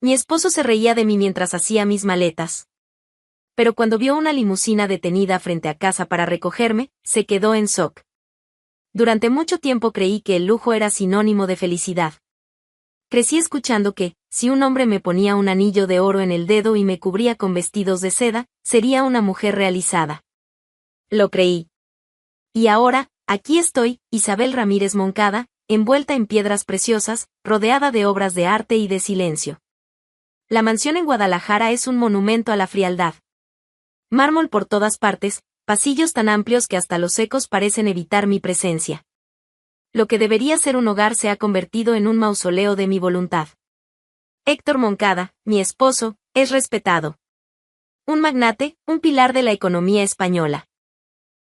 Mi esposo se reía de mí mientras hacía mis maletas. Pero cuando vio una limusina detenida frente a casa para recogerme, se quedó en shock. Durante mucho tiempo creí que el lujo era sinónimo de felicidad. Crecí escuchando que, si un hombre me ponía un anillo de oro en el dedo y me cubría con vestidos de seda, sería una mujer realizada. Lo creí. Y ahora, aquí estoy, Isabel Ramírez Moncada, envuelta en piedras preciosas, rodeada de obras de arte y de silencio. La mansión en Guadalajara es un monumento a la frialdad. Mármol por todas partes, pasillos tan amplios que hasta los ecos parecen evitar mi presencia. Lo que debería ser un hogar se ha convertido en un mausoleo de mi voluntad. Héctor Moncada, mi esposo, es respetado. Un magnate, un pilar de la economía española.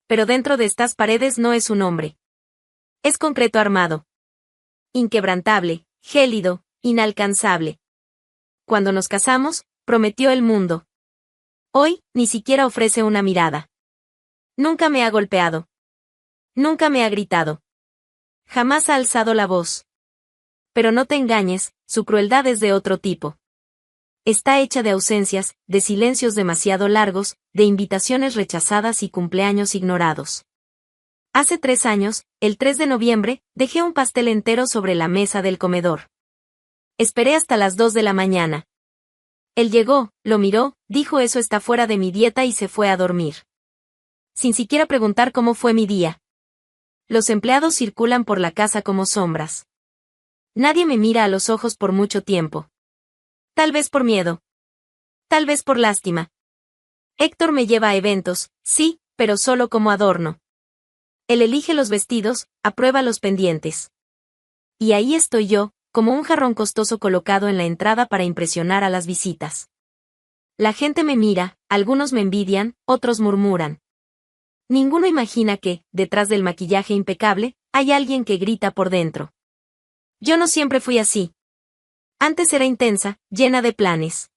Pero dentro de estas paredes no es un hombre. Es concreto armado. Inquebrantable, gélido, inalcanzable. Cuando nos casamos, prometió el mundo. Hoy, ni siquiera ofrece una mirada. Nunca me ha golpeado. Nunca me ha gritado. Jamás ha alzado la voz. Pero no te engañes, su crueldad es de otro tipo. Está hecha de ausencias, de silencios demasiado largos, de invitaciones rechazadas y cumpleaños ignorados. Hace 3 años, el 3 de noviembre, dejé un pastel entero sobre la mesa del comedor. Esperé hasta las 2 de la mañana. Él llegó, lo miró, dijo eso está fuera de mi dieta y se fue a dormir. Sin siquiera preguntar cómo fue mi día. Los empleados circulan por la casa como sombras. Nadie me mira a los ojos por mucho tiempo. Tal vez por miedo. Tal vez por lástima. Héctor me lleva a eventos, sí, pero solo como adorno. Él elige los vestidos, aprueba los pendientes. Y ahí estoy yo, como un jarrón costoso colocado en la entrada para impresionar a las visitas. La gente me mira, algunos me envidian, otros murmuran. Ninguno imagina que, detrás del maquillaje impecable, hay alguien que grita por dentro. Yo no siempre fui así. Antes era intensa, llena de planes.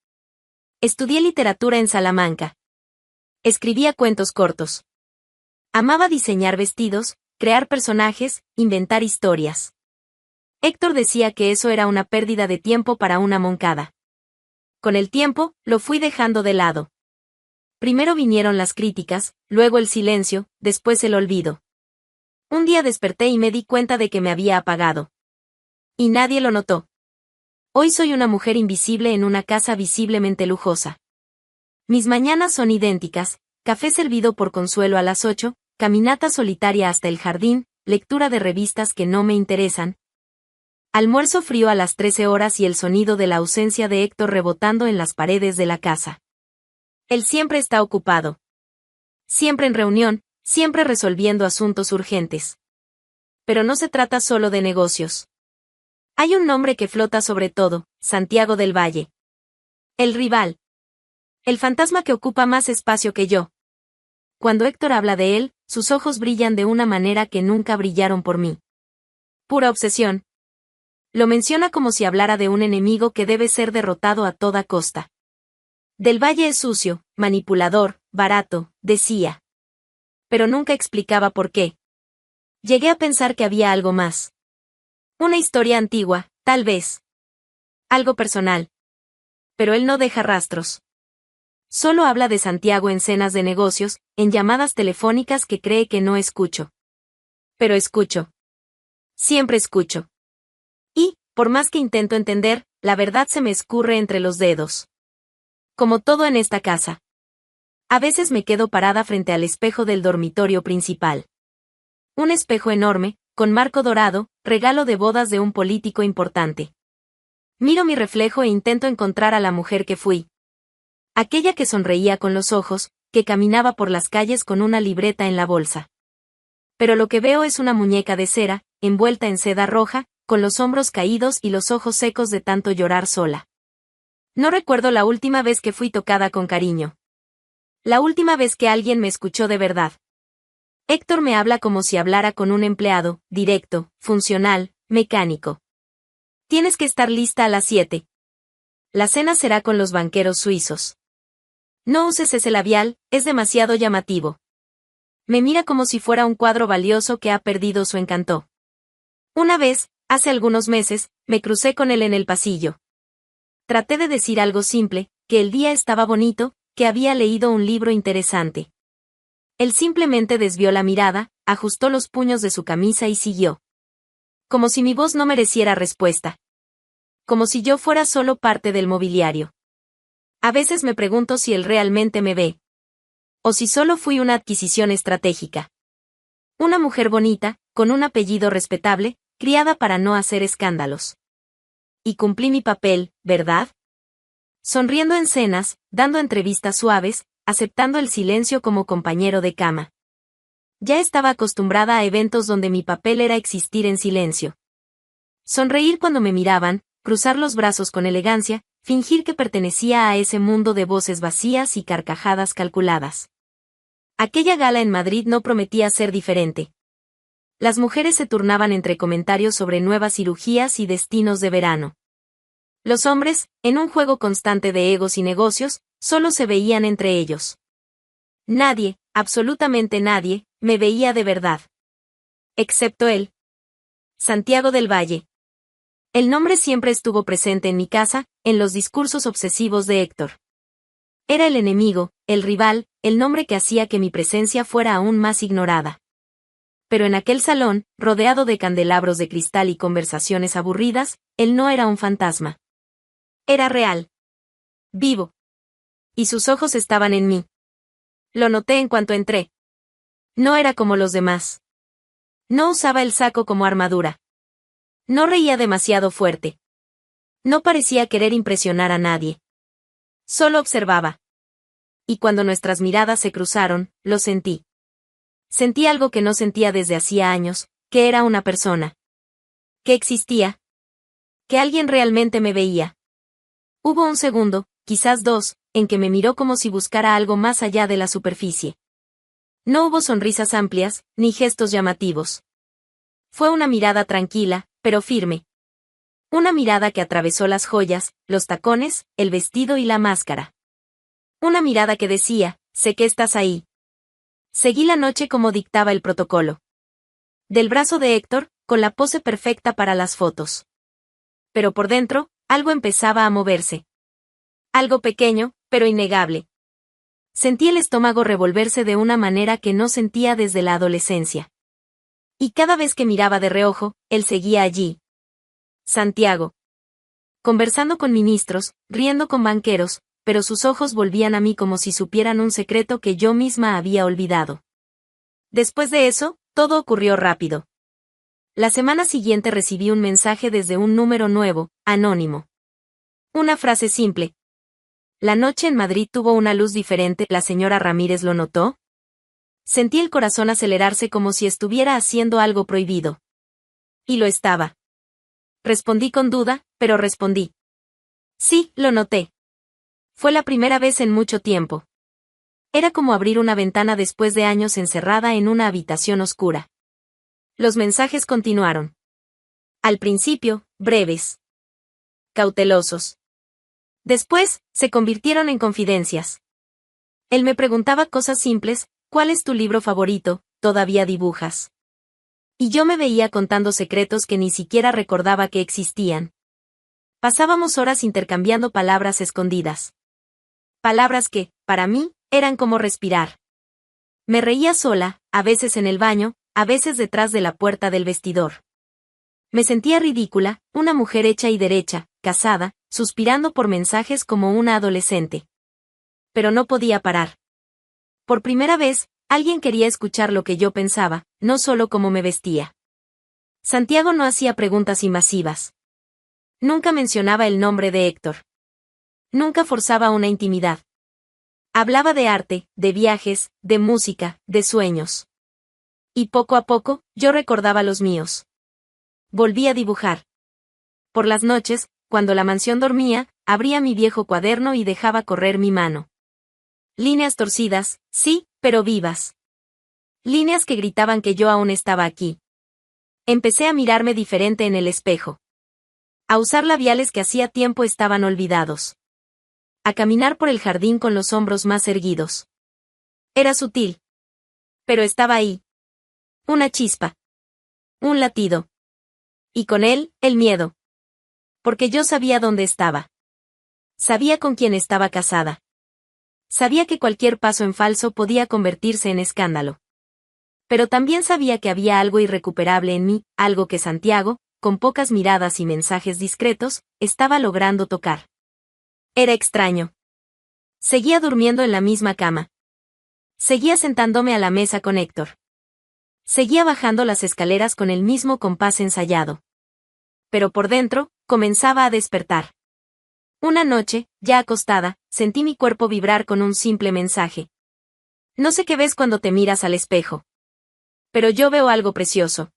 Estudié literatura en Salamanca. Escribía cuentos cortos. Amaba diseñar vestidos, crear personajes, inventar historias. Héctor decía que eso era una pérdida de tiempo para una Moncada. Con el tiempo, lo fui dejando de lado. Primero vinieron las críticas, luego el silencio, después el olvido. Un día desperté y me di cuenta de que me había apagado. Y nadie lo notó. Hoy soy una mujer invisible en una casa visiblemente lujosa. Mis mañanas son idénticas, café servido por Consuelo a las 8, caminata solitaria hasta el jardín, lectura de revistas que no me interesan. Almuerzo frío a las 13 horas y el sonido de la ausencia de Héctor rebotando en las paredes de la casa. Él siempre está ocupado. Siempre en reunión, siempre resolviendo asuntos urgentes. Pero no se trata solo de negocios. Hay un nombre que flota sobre todo, Santiago del Valle. El rival. El fantasma que ocupa más espacio que yo. Cuando Héctor habla de él, sus ojos brillan de una manera que nunca brillaron por mí. Pura obsesión. Lo menciona como si hablara de un enemigo que debe ser derrotado a toda costa. Del Valle es sucio, manipulador, barato, decía. Pero nunca explicaba por qué. Llegué a pensar que había algo más. Una historia antigua, tal vez. Algo personal. Pero él no deja rastros. Solo habla de Santiago en cenas de negocios, en llamadas telefónicas que cree que no escucho. Pero escucho. Siempre escucho. Y, por más que intento entender, la verdad se me escurre entre los dedos. Como todo en esta casa. A veces me quedo parada frente al espejo del dormitorio principal. Un espejo enorme, con marco dorado, regalo de bodas de un político importante. Miro mi reflejo e intento encontrar a la mujer que fui. Aquella que sonreía con los ojos, que caminaba por las calles con una libreta en la bolsa. Pero lo que veo es una muñeca de cera, envuelta en seda roja, con los hombros caídos y los ojos secos de tanto llorar sola. No recuerdo la última vez que fui tocada con cariño. La última vez que alguien me escuchó de verdad. Héctor me habla como si hablara con un empleado, directo, funcional, mecánico. Tienes que estar lista a las 7. La cena será con los banqueros suizos. No uses ese labial, es demasiado llamativo. Me mira como si fuera un cuadro valioso que ha perdido su encanto. Una vez, hace algunos meses, me crucé con él en el pasillo. Traté de decir algo simple, que el día estaba bonito, que había leído un libro interesante. Él simplemente desvió la mirada, ajustó los puños de su camisa y siguió. Como si mi voz no mereciera respuesta. Como si yo fuera solo parte del mobiliario. A veces me pregunto si él realmente me ve. O si solo fui una adquisición estratégica. Una mujer bonita, con un apellido respetable, criada para no hacer escándalos. Y cumplí mi papel, ¿verdad? Sonriendo en cenas, dando entrevistas suaves, aceptando el silencio como compañero de cama. Ya estaba acostumbrada a eventos donde mi papel era existir en silencio. Sonreír cuando me miraban, cruzar los brazos con elegancia, fingir que pertenecía a ese mundo de voces vacías y carcajadas calculadas. Aquella gala en Madrid no prometía ser diferente. Las mujeres se turnaban entre comentarios sobre nuevas cirugías y destinos de verano. Los hombres, en un juego constante de egos y negocios, solo se veían entre ellos. Nadie, absolutamente nadie, me veía de verdad. Excepto él. Santiago del Valle. El nombre siempre estuvo presente en mi casa, en los discursos obsesivos de Héctor. Era el enemigo, el rival, el nombre que hacía que mi presencia fuera aún más ignorada. Pero en aquel salón, rodeado de candelabros de cristal y conversaciones aburridas, él no era un fantasma. Era real. Vivo. Y sus ojos estaban en mí. Lo noté en cuanto entré. No era como los demás. No usaba el saco como armadura. No reía demasiado fuerte. No parecía querer impresionar a nadie. Solo observaba. Y cuando nuestras miradas se cruzaron, lo sentí. Sentí algo que no sentía desde hacía años, que era una persona. Que existía. Que alguien realmente me veía. Hubo un segundo, quizás dos, en que me miró como si buscara algo más allá de la superficie. No hubo sonrisas amplias, ni gestos llamativos. Fue una mirada tranquila, pero firme. Una mirada que atravesó las joyas, los tacones, el vestido y la máscara. Una mirada que decía, sé que estás ahí. Seguí la noche como dictaba el protocolo. Del brazo de Héctor, con la pose perfecta para las fotos. Pero por dentro, algo empezaba a moverse. Algo pequeño, pero innegable. Sentí el estómago revolverse de una manera que no sentía desde la adolescencia. Y cada vez que miraba de reojo, él seguía allí. Santiago. Conversando con ministros, riendo con banqueros, pero sus ojos volvían a mí como si supieran un secreto que yo misma había olvidado. Después de eso, todo ocurrió rápido. La semana siguiente recibí un mensaje desde un número nuevo, anónimo. Una frase simple. La noche en Madrid tuvo una luz diferente, ¿la señora Ramírez lo notó? Sentí el corazón acelerarse como si estuviera haciendo algo prohibido. Y lo estaba. Respondí con duda, pero respondí. Sí, lo noté. Fue la primera vez en mucho tiempo. Era como abrir una ventana después de años encerrada en una habitación oscura. Los mensajes continuaron. Al principio, breves. Cautelosos. Después, se convirtieron en confidencias. Él me preguntaba cosas simples, ¿cuál es tu libro favorito? ¿Todavía dibujas? Y yo me veía contando secretos que ni siquiera recordaba que existían. Pasábamos horas intercambiando palabras escondidas. Palabras que, para mí, eran como respirar. Me reía sola, a veces en el baño, a veces detrás de la puerta del vestidor. Me sentía ridícula, una mujer hecha y derecha, casada, suspirando por mensajes como una adolescente. Pero no podía parar. Por primera vez, alguien quería escuchar lo que yo pensaba, no solo cómo me vestía. Santiago no hacía preguntas invasivas. Nunca mencionaba el nombre de Héctor. Nunca forzaba una intimidad. Hablaba de arte, de viajes, de música, de sueños. Y poco a poco, yo recordaba los míos. Volví a dibujar. Por las noches, cuando la mansión dormía, abría mi viejo cuaderno y dejaba correr mi mano. Líneas torcidas, sí, pero vivas. Líneas que gritaban que yo aún estaba aquí. Empecé a mirarme diferente en el espejo. A usar labiales que hacía tiempo estaban olvidados. A caminar por el jardín con los hombros más erguidos. Era sutil. Pero estaba ahí. Una chispa. Un latido. Y con él, el miedo. Porque yo sabía dónde estaba. Sabía con quién estaba casada. Sabía que cualquier paso en falso podía convertirse en escándalo. Pero también sabía que había algo irrecuperable en mí, algo que Santiago, con pocas miradas y mensajes discretos, estaba logrando tocar. Era extraño. Seguía durmiendo en la misma cama. Seguía sentándome a la mesa con Héctor. Seguía bajando las escaleras con el mismo compás ensayado. Pero por dentro, comenzaba a despertar. Una noche, ya acostada, sentí mi cuerpo vibrar con un simple mensaje. No sé qué ves cuando te miras al espejo. Pero yo veo algo precioso.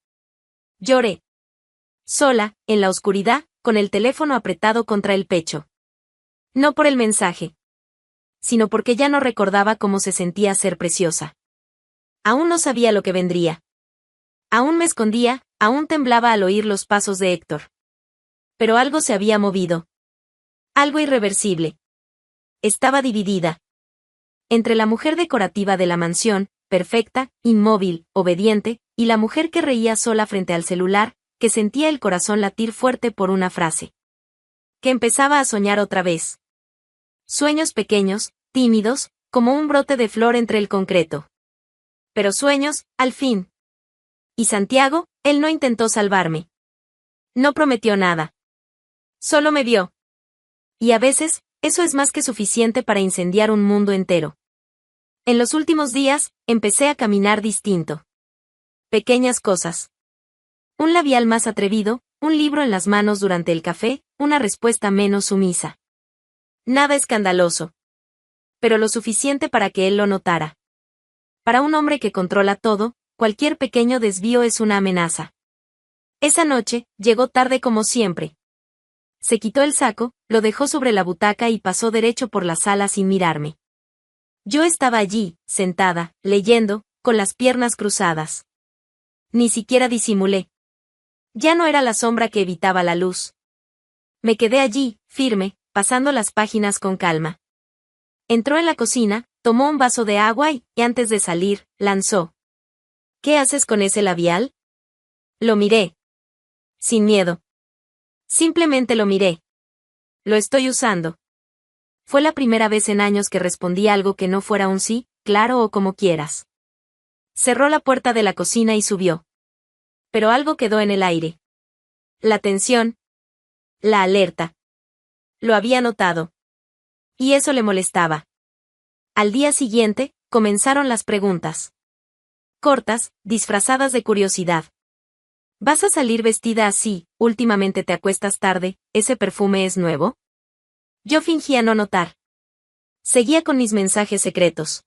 Lloré. Sola, en la oscuridad, con el teléfono apretado contra el pecho. No por el mensaje, sino porque ya no recordaba cómo se sentía ser preciosa. Aún no sabía lo que vendría. Aún me escondía, aún temblaba al oír los pasos de Héctor. Pero algo se había movido. Algo irreversible. Estaba dividida. Entre la mujer decorativa de la mansión, perfecta, inmóvil, obediente, y la mujer que reía sola frente al celular, que sentía el corazón latir fuerte por una frase. Que empezaba a soñar otra vez. Sueños pequeños, tímidos, como un brote de flor entre el concreto. Pero sueños, al fin. Y Santiago, él no intentó salvarme. No prometió nada. Solo me vio. Y a veces, eso es más que suficiente para incendiar un mundo entero. En los últimos días, empecé a caminar distinto. Pequeñas cosas. Un labial más atrevido, un libro en las manos durante el café, una respuesta menos sumisa. Nada escandaloso. Pero lo suficiente para que él lo notara. Para un hombre que controla todo, cualquier pequeño desvío es una amenaza. Esa noche, llegó tarde como siempre. Se quitó el saco, lo dejó sobre la butaca y pasó derecho por la sala sin mirarme. Yo estaba allí, sentada, leyendo, con las piernas cruzadas. Ni siquiera disimulé. Ya no era la sombra que evitaba la luz. Me quedé allí, firme, pasando las páginas con calma. Entró en la cocina, tomó un vaso de agua y, antes de salir, lanzó. ¿Qué haces con ese labial? Lo miré. Sin miedo. Simplemente lo miré. Lo estoy usando. Fue la primera vez en años que respondí algo que no fuera un sí, claro o como quieras. Cerró la puerta de la cocina y subió. Pero algo quedó en el aire. La tensión. La alerta. Lo había notado. Y eso le molestaba. Al día siguiente, comenzaron las preguntas. Cortas, disfrazadas de curiosidad. ¿Vas a salir vestida así? Últimamente te acuestas tarde, ¿ese perfume es nuevo? Yo fingía no notar. Seguía con mis mensajes secretos.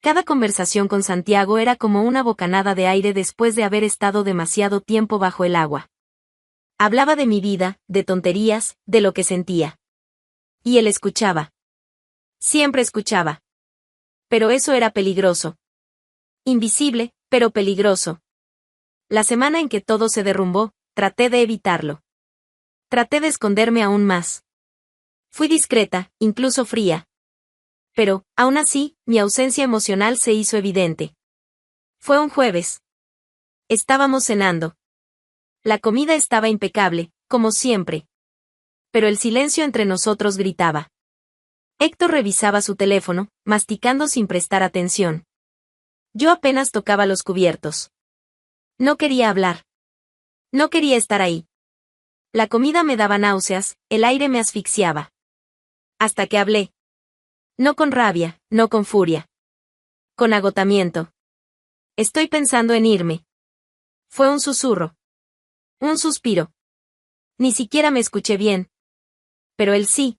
Cada conversación con Santiago era como una bocanada de aire después de haber estado demasiado tiempo bajo el agua. Hablaba de mi vida, de tonterías, de lo que sentía. Y él escuchaba. Siempre escuchaba. Pero eso era peligroso. Invisible, pero peligroso. La semana en que todo se derrumbó, traté de evitarlo. Traté de esconderme aún más. Fui discreta, incluso fría. Pero, aún así, mi ausencia emocional se hizo evidente. Fue un jueves. Estábamos cenando. La comida estaba impecable, como siempre. Pero el silencio entre nosotros gritaba. Héctor revisaba su teléfono, masticando sin prestar atención. Yo apenas tocaba los cubiertos. No quería hablar. No quería estar ahí. La comida me daba náuseas, el aire me asfixiaba. Hasta que hablé. No con rabia, no con furia. Con agotamiento. Estoy pensando en irme. Fue un susurro. Un suspiro. Ni siquiera me escuché bien. Pero él sí.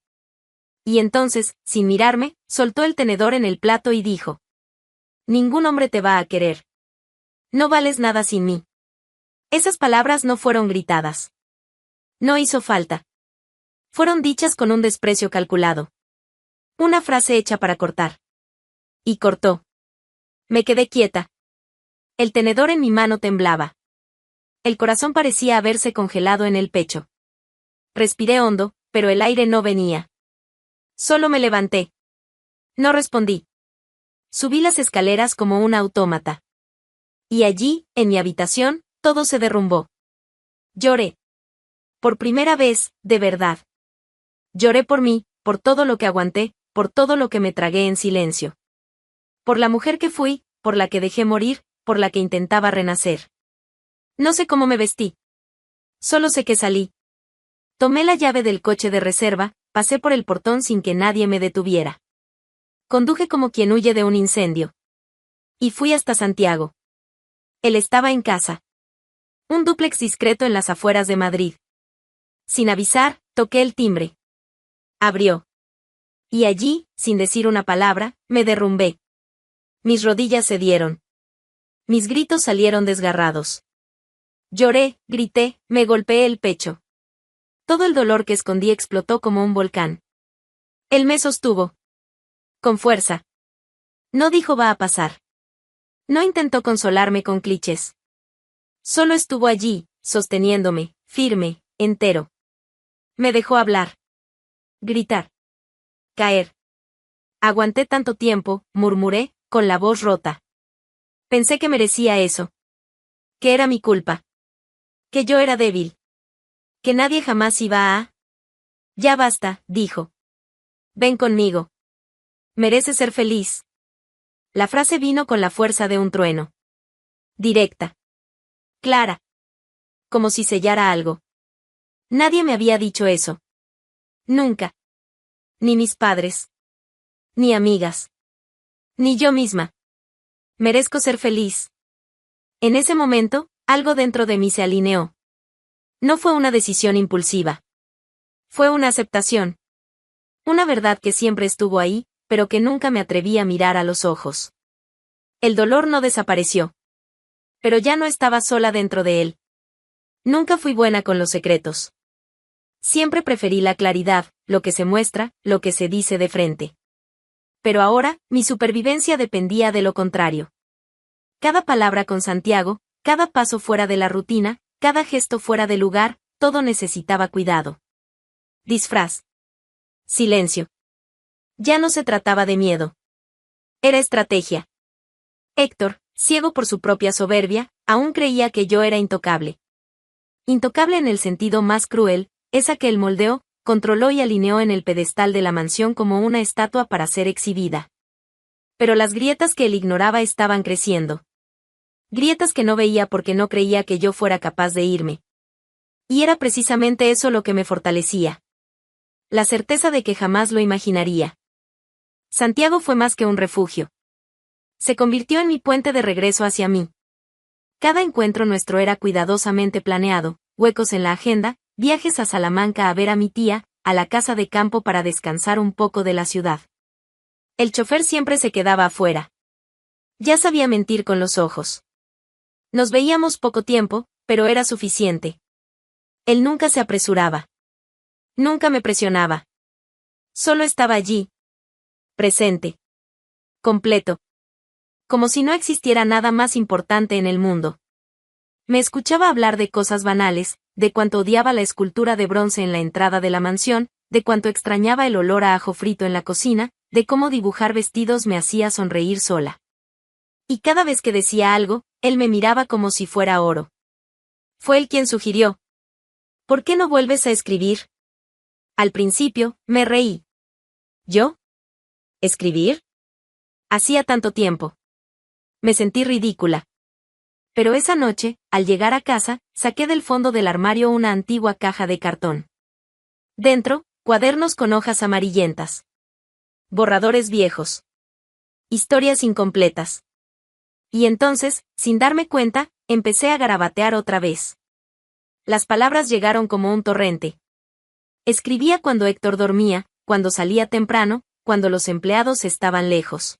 Y entonces, sin mirarme, soltó el tenedor en el plato y dijo. Ningún hombre te va a querer. No vales nada sin mí. Esas palabras no fueron gritadas. No hizo falta. Fueron dichas con un desprecio calculado. Una frase hecha para cortar. Y cortó. Me quedé quieta. El tenedor en mi mano temblaba. El corazón parecía haberse congelado en el pecho. Respiré hondo, pero el aire no venía. Solo me levanté. No respondí. Subí las escaleras como un autómata. Y allí, en mi habitación, todo se derrumbó. Lloré. Por primera vez, de verdad. Lloré por mí, por todo lo que aguanté, por todo lo que me tragué en silencio. Por la mujer que fui, por la que dejé morir, por la que intentaba renacer. No sé cómo me vestí. Solo sé que salí. Tomé la llave del coche de reserva, pasé por el portón sin que nadie me detuviera. Conduje como quien huye de un incendio. Y fui hasta Santiago. Él estaba en casa. Un dúplex discreto en las afueras de Madrid. Sin avisar, toqué el timbre. Abrió. Y allí, sin decir una palabra, me derrumbé. Mis rodillas cedieron. Mis gritos salieron desgarrados. Lloré, grité, me golpeé el pecho. Todo el dolor que escondí explotó como un volcán. Él me sostuvo. Con fuerza. No dijo va a pasar. No intentó consolarme con clichés. Solo estuvo allí, sosteniéndome, firme, entero. Me dejó hablar. Gritar. Caer. Aguanté tanto tiempo, murmuré, con la voz rota. Pensé que merecía eso. Que era mi culpa. Que yo era débil. Que nadie jamás iba a... Ya basta, dijo. Ven conmigo. Mereces ser feliz. La frase vino con la fuerza de un trueno. Directa. Clara. Como si sellara algo. Nadie me había dicho eso. Nunca. Ni mis padres. Ni amigas. Ni yo misma. Merezco ser feliz. En ese momento, algo dentro de mí se alineó. No fue una decisión impulsiva. Fue una aceptación. Una verdad que siempre estuvo ahí, pero que nunca me atreví a mirar a los ojos. El dolor no desapareció. Pero ya no estaba sola dentro de él. Nunca fui buena con los secretos. Siempre preferí la claridad, lo que se muestra, lo que se dice de frente. Pero ahora, mi supervivencia dependía de lo contrario. Cada palabra con Santiago, cada paso fuera de la rutina, cada gesto fuera de lugar, todo necesitaba cuidado. Disfraz. Silencio. Ya no se trataba de miedo. Era estrategia. Héctor, ciego por su propia soberbia, aún creía que yo era intocable. Intocable en el sentido más cruel, esa que él moldeó, controló y alineó en el pedestal de la mansión como una estatua para ser exhibida. Pero las grietas que él ignoraba estaban creciendo. Grietas que no veía porque no creía que yo fuera capaz de irme. Y era precisamente eso lo que me fortalecía. La certeza de que jamás lo imaginaría. Santiago fue más que un refugio. Se convirtió en mi puente de regreso hacia mí. Cada encuentro nuestro era cuidadosamente planeado, huecos en la agenda, viajes a Salamanca a ver a mi tía, a la casa de campo para descansar un poco de la ciudad. El chofer siempre se quedaba afuera. Ya sabía mentir con los ojos. Nos veíamos poco tiempo, pero era suficiente. Él nunca se apresuraba. Nunca me presionaba. Solo estaba allí. Presente. Completo. Como si no existiera nada más importante en el mundo. Me escuchaba hablar de cosas banales, de cuánto odiaba la escultura de bronce en la entrada de la mansión, de cuánto extrañaba el olor a ajo frito en la cocina, de cómo dibujar vestidos me hacía sonreír sola. Y cada vez que decía algo, él me miraba como si fuera oro. Fue él quien sugirió. ¿Por qué no vuelves a escribir? Al principio, me reí. ¿Yo? ¿Escribir? Hacía tanto tiempo. Me sentí ridícula. Pero esa noche, al llegar a casa, saqué del fondo del armario una antigua caja de cartón. Dentro, cuadernos con hojas amarillentas. Borradores viejos. Historias incompletas. Y entonces, sin darme cuenta, empecé a garabatear otra vez. Las palabras llegaron como un torrente. Escribía cuando Héctor dormía, cuando salía temprano, cuando los empleados estaban lejos.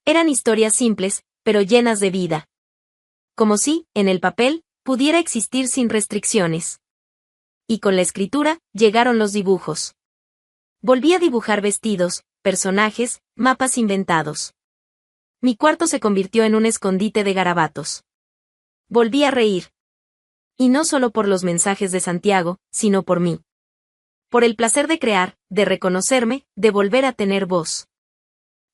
Eran historias simples, pero llenas de vida. Como si, en el papel, pudiera existir sin restricciones. Y con la escritura, llegaron los dibujos. Volví a dibujar vestidos, personajes, mapas inventados. Mi cuarto se convirtió en un escondite de garabatos. Volví a reír. Y no solo por los mensajes de Santiago, sino por mí. Por el placer de crear, de reconocerme, de volver a tener voz.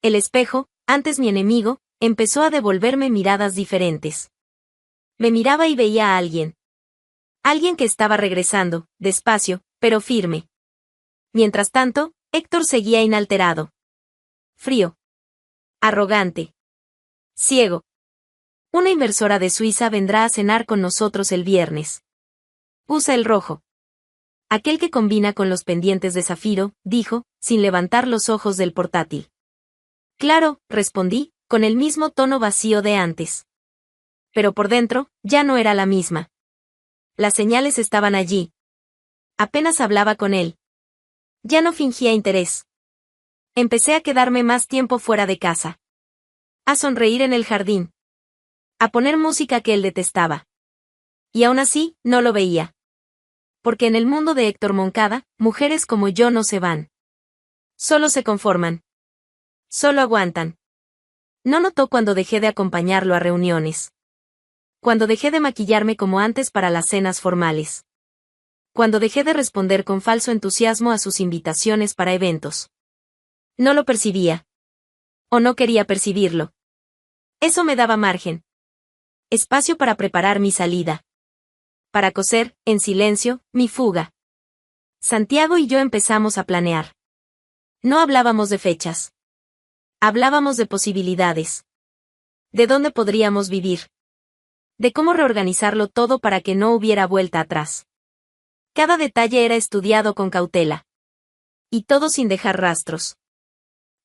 El espejo, antes mi enemigo, empezó a devolverme miradas diferentes. Me miraba y veía a alguien. Alguien que estaba regresando, despacio, pero firme. Mientras tanto, Héctor seguía inalterado. Frío. Arrogante. Ciego. Una inversora de Suiza vendrá a cenar con nosotros el viernes. Usa el rojo. Aquel que combina con los pendientes de zafiro, dijo, sin levantar los ojos del portátil. Claro, respondí, con el mismo tono vacío de antes. Pero por dentro, ya no era la misma. Las señales estaban allí. Apenas hablaba con él. Ya no fingía interés. Empecé a quedarme más tiempo fuera de casa. A sonreír en el jardín. A poner música que él detestaba. Y aún así, no lo veía. Porque en el mundo de Héctor Moncada, mujeres como yo no se van. Solo se conforman. Solo aguantan. No notó cuando dejé de acompañarlo a reuniones. Cuando dejé de maquillarme como antes para las cenas formales. Cuando dejé de responder con falso entusiasmo a sus invitaciones para eventos. No lo percibía. O no quería percibirlo. Eso me daba margen. Espacio para preparar mi salida. Para coser, en silencio, mi fuga. Santiago y yo empezamos a planear. No hablábamos de fechas. Hablábamos de posibilidades. De dónde podríamos vivir. De cómo reorganizarlo todo para que no hubiera vuelta atrás. Cada detalle era estudiado con cautela. Y todo sin dejar rastros.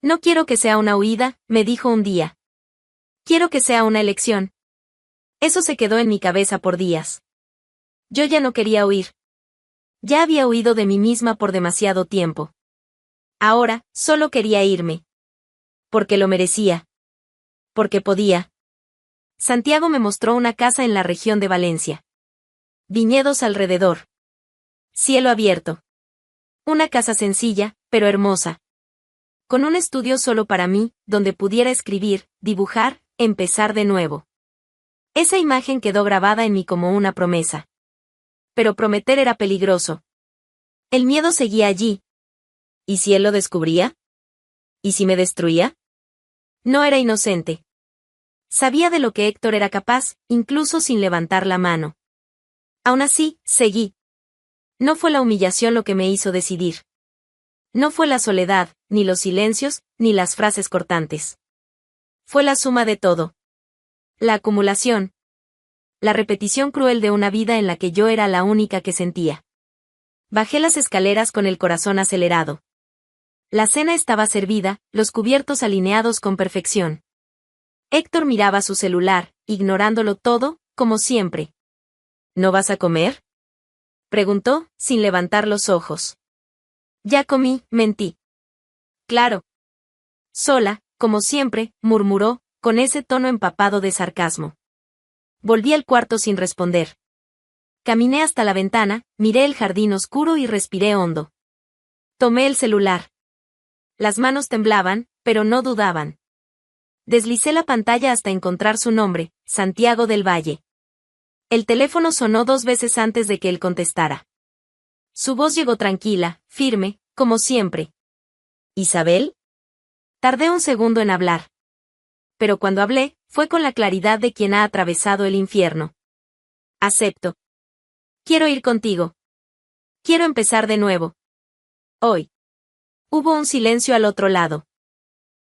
No quiero que sea una huida, me dijo un día. Quiero que sea una elección. Eso se quedó en mi cabeza por días. Yo ya no quería huir. Ya había huido de mí misma por demasiado tiempo. Ahora, solo quería irme. Porque lo merecía. Porque podía. Santiago me mostró una casa en la región de Valencia. Viñedos alrededor. Cielo abierto. Una casa sencilla, pero hermosa. Con un estudio solo para mí, donde pudiera escribir, dibujar, empezar de nuevo. Esa imagen quedó grabada en mí como una promesa. Pero prometer era peligroso. El miedo seguía allí. ¿Y si él lo descubría? ¿Y si me destruía? No era inocente. Sabía de lo que Héctor era capaz, incluso sin levantar la mano. Aún así, seguí. No fue la humillación lo que me hizo decidir. No fue la soledad, ni los silencios, ni las frases cortantes. Fue la suma de todo. La acumulación. La repetición cruel de una vida en la que yo era la única que sentía. Bajé las escaleras con el corazón acelerado. La cena estaba servida, los cubiertos alineados con perfección. Héctor miraba su celular, ignorándolo todo, como siempre. ¿No vas a comer?, preguntó, sin levantar los ojos. Ya comí, mentí. Claro. Sola, como siempre, murmuró, con ese tono empapado de sarcasmo. Volví al cuarto sin responder. Caminé hasta la ventana, miré el jardín oscuro y respiré hondo. Tomé el celular. Las manos temblaban, pero no dudaban. Deslicé la pantalla hasta encontrar su nombre, Santiago del Valle. El teléfono sonó 2 veces antes de que él contestara. Su voz llegó tranquila, firme, como siempre. ¿Isabel? Tardé un segundo en hablar. Pero cuando hablé, fue con la claridad de quien ha atravesado el infierno. Acepto. Quiero ir contigo. Quiero empezar de nuevo. Hoy. Hubo un silencio al otro lado.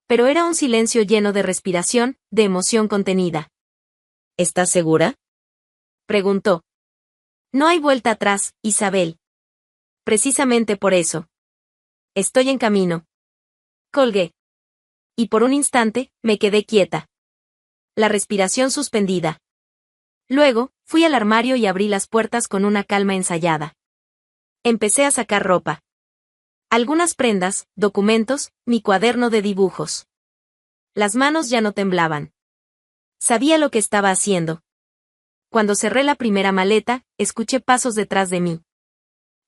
Pero era un silencio lleno de respiración, de emoción contenida. ¿Estás segura?, preguntó. No hay vuelta atrás, Isabel. Precisamente por eso. Estoy en camino. Colgué. Y por un instante, me quedé quieta. La respiración suspendida. Luego, fui al armario y abrí las puertas con una calma ensayada. Empecé a sacar ropa. Algunas prendas, documentos, mi cuaderno de dibujos. Las manos ya no temblaban. Sabía lo que estaba haciendo. Cuando cerré la primera maleta, escuché pasos detrás de mí.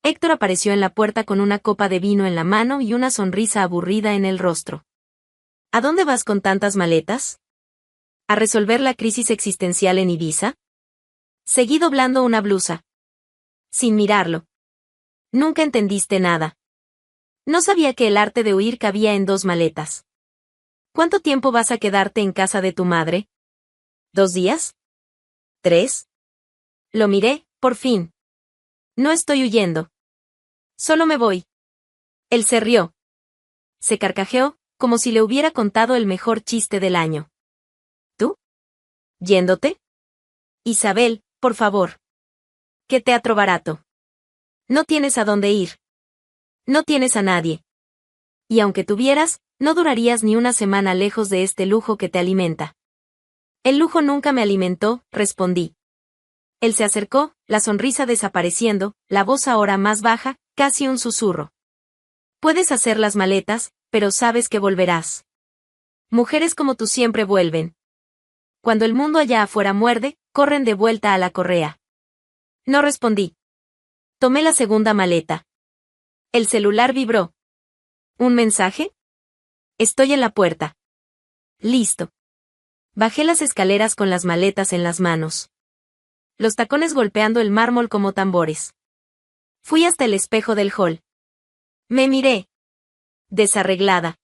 Héctor apareció en la puerta con una copa de vino en la mano y una sonrisa aburrida en el rostro. ¿A dónde vas con tantas maletas? ¿A resolver la crisis existencial en Ibiza? Seguí doblando una blusa. Sin mirarlo. Nunca entendiste nada. No sabía que el arte de huir cabía en 2 maletas. ¿Cuánto tiempo vas a quedarte en casa de tu madre? ¿2 días? ¿3? Lo miré, por fin. No estoy huyendo. Solo me voy. Él se rió. se carcajeó, como si le hubiera contado el mejor chiste del año. ¿Tú? ¿Yéndote? Isabel, por favor. ¿Qué teatro barato? No tienes a dónde ir. No tienes a nadie. Y aunque tuvieras, no durarías ni una semana lejos de este lujo que te alimenta. El lujo nunca me alimentó, respondí. Él se acercó, la sonrisa desapareciendo, la voz ahora más baja, casi un susurro. Puedes hacer las maletas, pero sabes que volverás. Mujeres como tú siempre vuelven. Cuando el mundo allá afuera muerde, corren de vuelta a la correa. No respondí. Tomé la segunda maleta. El celular vibró. ¿Un mensaje? Estoy en la puerta. Listo. Bajé las escaleras con las maletas en las manos. Los tacones golpeando el mármol como tambores. Fui hasta el espejo del hall. Me miré. Desarreglada.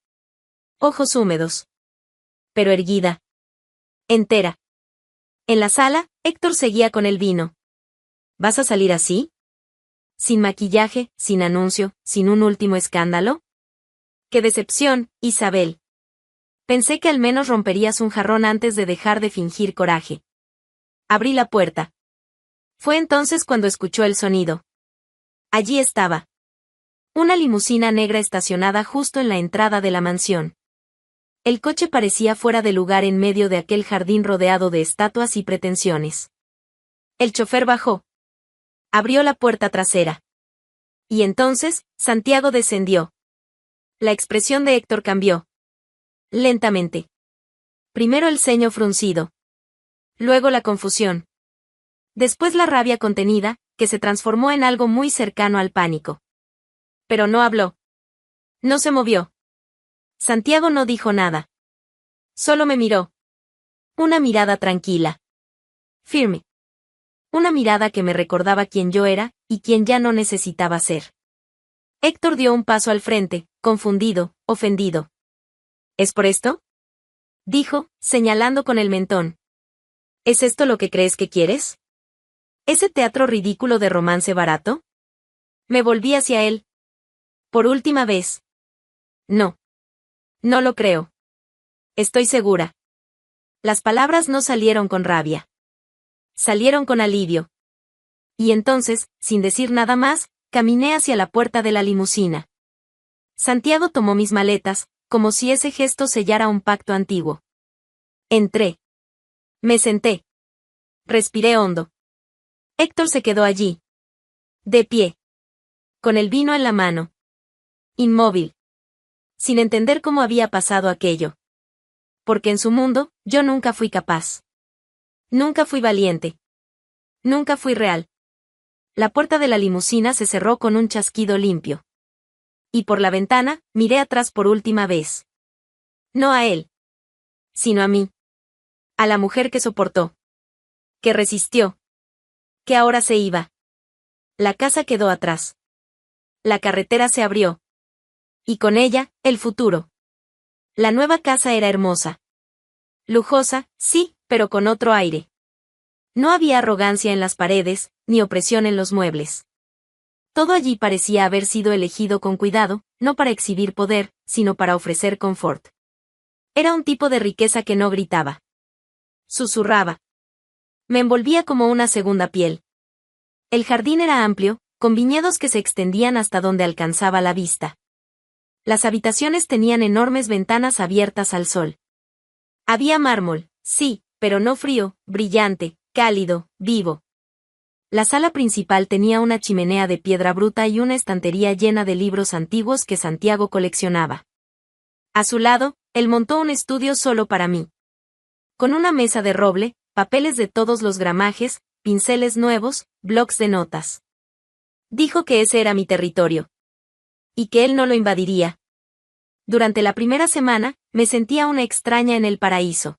Ojos húmedos. Pero erguida. Entera. En la sala, Héctor seguía con el vino. ¿Vas a salir así? ¿Sin maquillaje, sin anuncio, sin un último escándalo? ¡Qué decepción, Isabel! Pensé que al menos romperías un jarrón antes de dejar de fingir coraje. Abrí la puerta. Fue entonces cuando escuchó el sonido. Allí estaba. Una limusina negra estacionada justo en la entrada de la mansión. El coche parecía fuera de lugar en medio de aquel jardín rodeado de estatuas y pretensiones. El chofer bajó. Abrió la puerta trasera. Y entonces, Santiago descendió. La expresión de Héctor cambió. Lentamente. Primero el ceño fruncido. Luego la confusión. Después la rabia contenida, que se transformó en algo muy cercano al pánico. Pero no habló. No se movió. Santiago no dijo nada. Solo me miró. Una mirada tranquila. Firme. Una mirada que me recordaba quién yo era, y quién ya no necesitaba ser. Héctor dio un paso al frente, confundido, ofendido. ¿Es por esto? Dijo, señalando con el mentón. ¿Es esto lo que crees que quieres? ¿Ese teatro ridículo de romance barato? Me volví hacia él. Por última vez. No. No lo creo. Estoy segura. Las palabras no salieron con rabia. Salieron con alivio. Y entonces, sin decir nada más, caminé hacia la puerta de la limusina. Santiago tomó mis maletas, como si ese gesto sellara un pacto antiguo. Entré. Me senté. Respiré hondo. Héctor se quedó allí. De pie. Con el vino en la mano. Inmóvil. Sin entender cómo había pasado aquello. Porque en su mundo, yo nunca fui capaz. Nunca fui valiente. Nunca fui real. La puerta de la limusina se cerró con un chasquido limpio. Y por la ventana, miré atrás por última vez. No a él. Sino a mí. A la mujer que soportó. Que resistió. Que ahora se iba. La casa quedó atrás. La carretera se abrió. Y con ella, el futuro. La nueva casa era hermosa. Lujosa, sí, pero con otro aire. No había arrogancia en las paredes, ni opresión en los muebles. Todo allí parecía haber sido elegido con cuidado, no para exhibir poder, sino para ofrecer confort. Era un tipo de riqueza que no gritaba. Susurraba. Me envolvía como una segunda piel. El jardín era amplio, con viñedos que se extendían hasta donde alcanzaba la vista. Las habitaciones tenían enormes ventanas abiertas al sol. Había mármol, sí, pero no frío, brillante, cálido, vivo. La sala principal tenía una chimenea de piedra bruta y una estantería llena de libros antiguos que Santiago coleccionaba. A su lado, él montó un estudio solo para mí. Con una mesa de roble, papeles de todos los gramajes, pinceles nuevos, blocs de notas. Dijo que ese era mi territorio. Y que él no lo invadiría. Durante la primera semana, me sentía una extraña en el paraíso.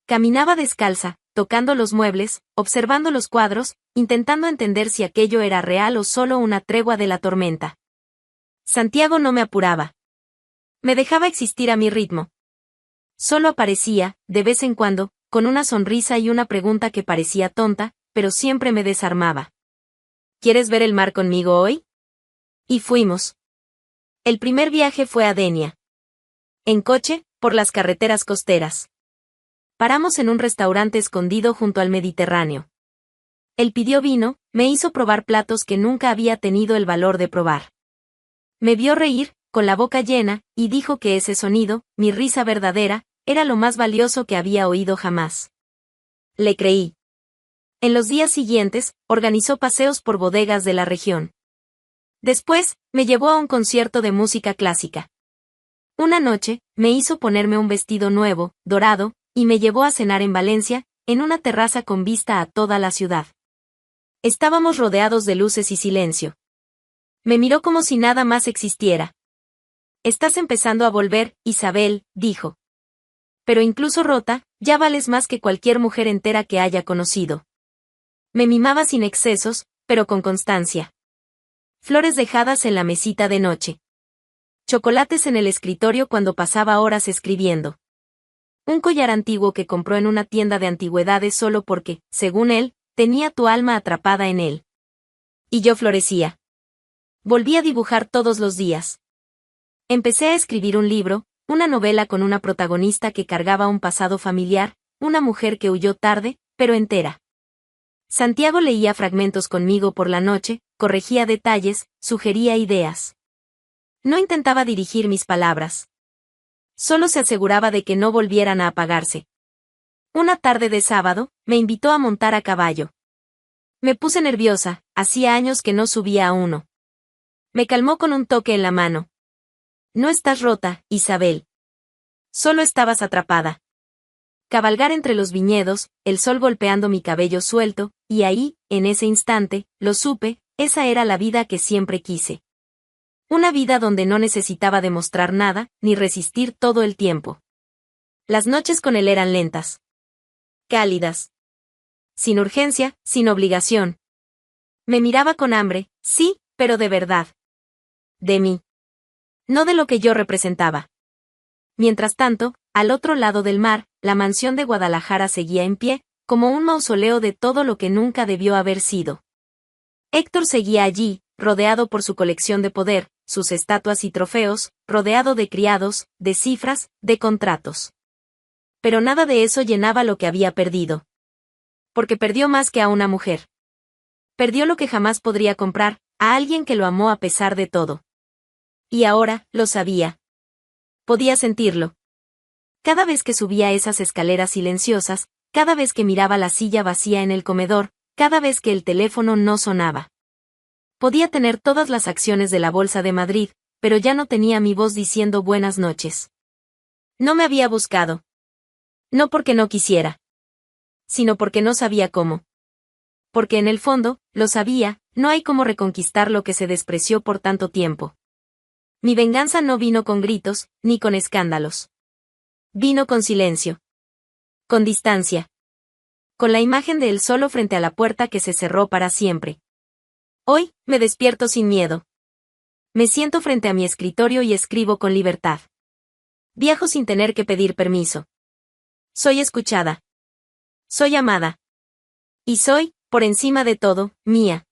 Caminaba descalza, tocando los muebles, observando los cuadros, intentando entender si aquello era real o solo una tregua de la tormenta. Santiago no me apuraba. Me dejaba existir a mi ritmo. Solo aparecía, de vez en cuando, con una sonrisa y una pregunta que parecía tonta, pero siempre me desarmaba. ¿Quieres ver el mar conmigo hoy? Y fuimos. El primer viaje fue a Denia. En coche, por las carreteras costeras. Paramos en un restaurante escondido junto al Mediterráneo. Él pidió vino, me hizo probar platos que nunca había tenido el valor de probar. Me vio reír, con la boca llena, y dijo que ese sonido, mi risa verdadera, era lo más valioso que había oído jamás. Le creí. En los días siguientes, organizó paseos por bodegas de la región. Después, me llevó a un concierto de música clásica. Una noche, me hizo ponerme un vestido nuevo, dorado, y me llevó a cenar en Valencia, en una terraza con vista a toda la ciudad. Estábamos rodeados de luces y silencio. Me miró como si nada más existiera. Estás empezando a volver, Isabel, dijo. Pero incluso rota, ya vales más que cualquier mujer entera que haya conocido. Me mimaba sin excesos, pero con constancia. Flores dejadas en la mesita de noche. Chocolates en el escritorio cuando pasaba horas escribiendo. Un collar antiguo que compró en una tienda de antigüedades solo porque, según él, tenía tu alma atrapada en él. Y yo florecía. Volví a dibujar todos los días. Empecé a escribir un libro, una novela con una protagonista que cargaba un pasado familiar, una mujer que huyó tarde, pero entera. Santiago leía fragmentos conmigo por la noche, corregía detalles, sugería ideas. No intentaba dirigir mis palabras. Solo se aseguraba de que no volvieran a apagarse. Una tarde de sábado, me invitó a montar a caballo. Me puse nerviosa, hacía años que no subía a uno. Me calmó con un toque en la mano. No estás rota, Isabel. Solo estabas atrapada. Cabalgar entre los viñedos, el sol golpeando mi cabello suelto, y ahí, en ese instante, lo supe, esa era la vida que siempre quise. Una vida donde no necesitaba demostrar nada, ni resistir todo el tiempo. Las noches con él eran lentas. Cálidas. Sin urgencia, sin obligación. Me miraba con hambre, sí, pero de verdad. De mí. No de lo que yo representaba. Mientras tanto, al otro lado del mar, la mansión de Guadalajara seguía en pie, como un mausoleo de todo lo que nunca debió haber sido. Héctor seguía allí, rodeado por su colección de poder, sus estatuas y trofeos, rodeado de criados, de cifras, de contratos. Pero nada de eso llenaba lo que había perdido. Porque perdió más que a una mujer. Perdió lo que jamás podría comprar, a alguien que lo amó a pesar de todo. Y ahora, lo sabía. Podía sentirlo. Cada vez que subía esas escaleras silenciosas, cada vez que miraba la silla vacía en el comedor, cada vez que el teléfono no sonaba. Podía tener todas las acciones de la Bolsa de Madrid, pero ya no tenía mi voz diciendo buenas noches. No me había buscado. No porque no quisiera. Sino porque no sabía cómo. Porque en el fondo, lo sabía, no hay cómo reconquistar lo que se despreció por tanto tiempo. Mi venganza no vino con gritos, ni con escándalos. Vino con silencio. Con distancia. Con la imagen de él solo frente a la puerta que se cerró para siempre. Hoy, me despierto sin miedo. Me siento frente a mi escritorio y escribo con libertad. Viajo sin tener que pedir permiso. Soy escuchada. Soy amada. Y soy, por encima de todo, mía.